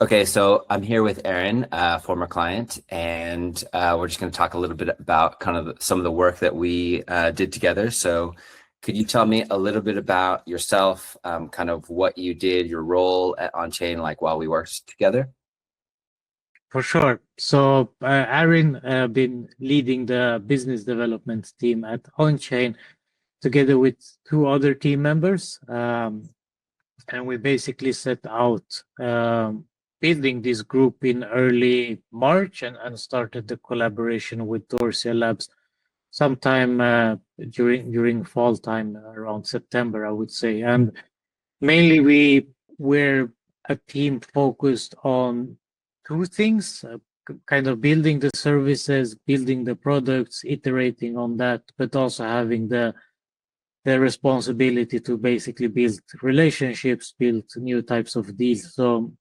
Okay, so I'm here with Aaron, former client, and we're just going to talk a little bit about kind of some of the work that we did together. So could you tell me a little bit about yourself, kind of what you did, your role at Onchain, like while we worked together? For sure. So Aaron been leading the business development team at Onchain together with two other team members. And we basically set out building this group in early March and started the collaboration with Dorsia Labs sometime during fall time around September, I would say. And mainly we were a team focused on two things, kind of building the services, building the products, iterating on that, but also having the responsibility to basically build relationships, build new types of deals. So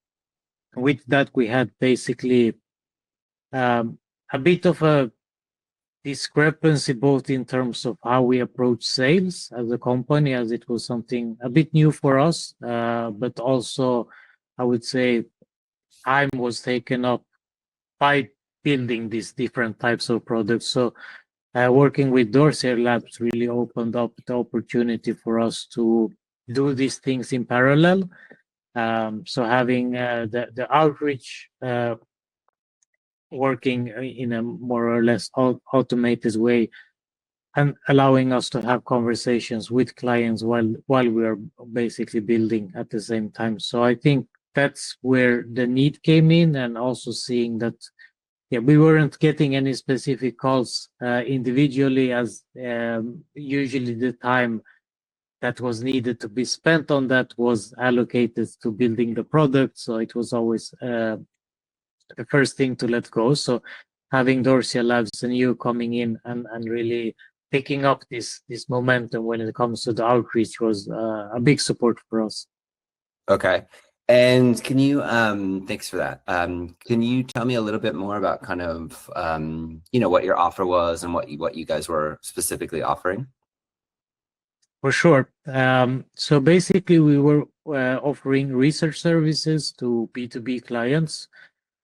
with that, we had basically a bit of a discrepancy both in terms of how we approach sales as a company, as it was something a bit new for us, but also I would say time was taken up by building these different types of products. So working with Dorsia Labs really opened up the opportunity for us to do these things in parallel. So having the outreach working in a more or less automated way and allowing us to have conversations with clients while we are basically building at the same time. So I think that's where the need came in, and also seeing that we weren't getting any specific calls individually, as usually the time that was needed to be spent on that was allocated to building the product. So it was always the first thing to let go. So having Dorsia Labs and you coming in and really picking up this momentum when it comes to the outreach was a big support for us. Okay. And can you, thanks for that. Can you tell me a little bit more about kind of, what your offer was and what you guys were specifically offering? For sure. So basically, we were offering research services to B2B clients,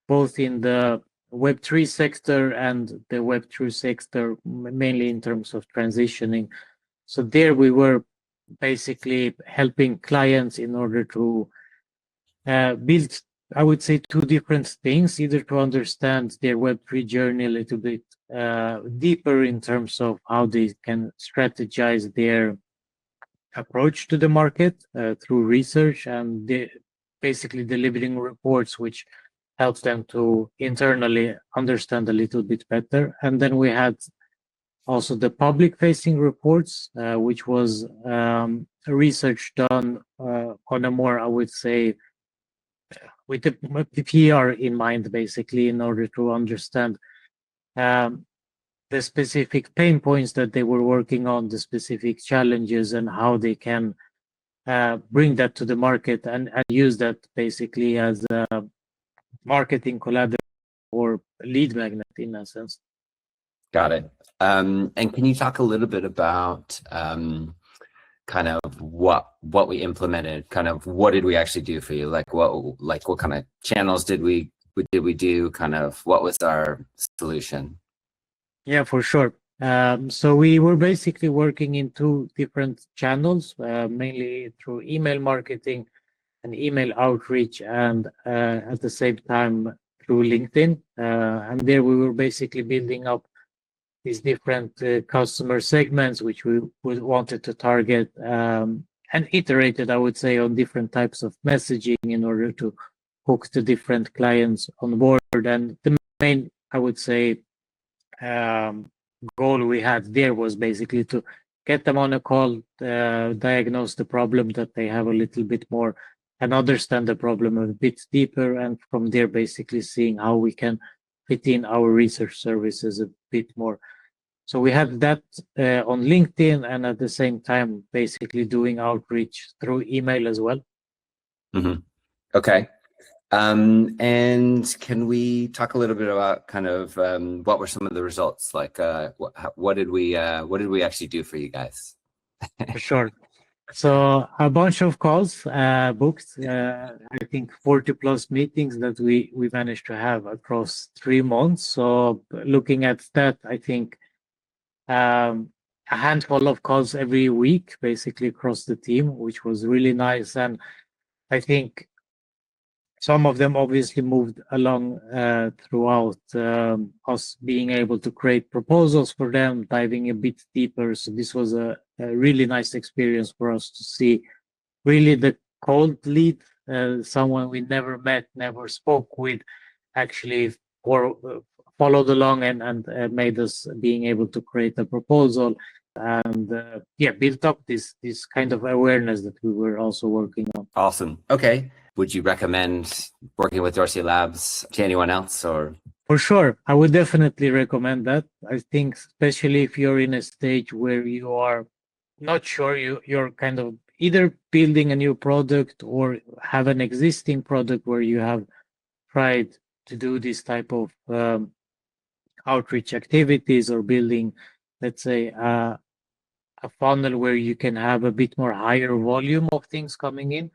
both in the Web3 sector and the Web2 sector, mainly in terms of transitioning. So there we were basically helping clients in order to build, I would say, two different things, either to understand their Web3 journey a little bit deeper in terms of how they can strategize their approach to the market through research, and basically delivering reports which helps them to internally understand a little bit better. And then we had also the public facing reports, which was research done on a more, I would say, with the PR in mind, basically, in order to understand the specific pain points that they were working on, the specific challenges, and how they can bring that to the market and use that basically as a marketing collateral or lead magnet in a sense. Got it. And can you talk a little bit about kind of what we implemented? Kind of what did we actually do for you? Like what kind of channels did we do? Kind of what was our solution? Yeah, for sure. So we were basically working in two different channels, mainly through email marketing and email outreach, and at the same time through LinkedIn. And there we were basically building up these different customer segments, which we wanted to target, and iterated, I would say, on different types of messaging in order to hook the different clients on board. And the main, I would say, goal we had there was basically to get them on a call, diagnose the problem that they have a little bit more, and understand the problem a bit deeper, and from there basically seeing how we can fit in our research services a bit more. So we had that on LinkedIn, and at the same time basically doing outreach through email as well. Mm-hmm. Okay. And can we talk a little bit about kind of what were some of the results? Like what did we actually do for you guys? For sure. So a bunch of calls booked. I think 40 plus meetings that we managed to have across 3 months. So looking at that, I think a handful of calls every week, basically across the team, which was really nice. And I think some of them obviously moved along throughout us being able to create proposals for them, diving a bit deeper. So this was a really nice experience for us to see really the cold lead, someone we never met, never spoke with, actually or followed along and made us being able to create a proposal and built up this kind of awareness that we were also working on. Awesome. Okay. Would you recommend working with Dorsia Labs to anyone else, or? For sure, I would definitely recommend that. I think especially if you're in a stage where you are not sure, you're kind of either building a new product or have an existing product where you have tried to do this type of outreach activities or building, let's say, a funnel where you can have a bit more higher volume of things coming in.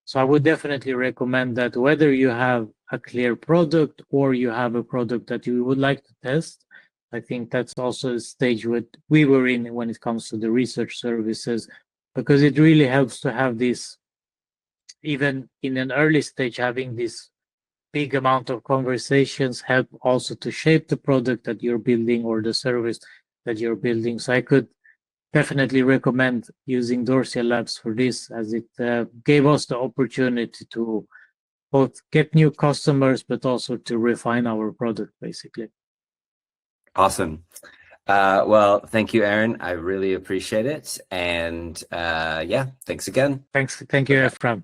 So I would definitely recommend that whether you have a clear product or you have a product that you would like to test. I think that's also a stage what we were in when it comes to the research services, because it really helps to have this, even in an early stage, having this big amount of conversations help also to shape the product that you're building or the service that you're building. So I could definitely recommend using Dorsia Labs for this, as it gave us the opportunity to both get new customers, but also to refine our product, basically. Awesome. Well, thank you, Aaron. I really appreciate it. And yeah, thanks again. Thank you, Ephraim.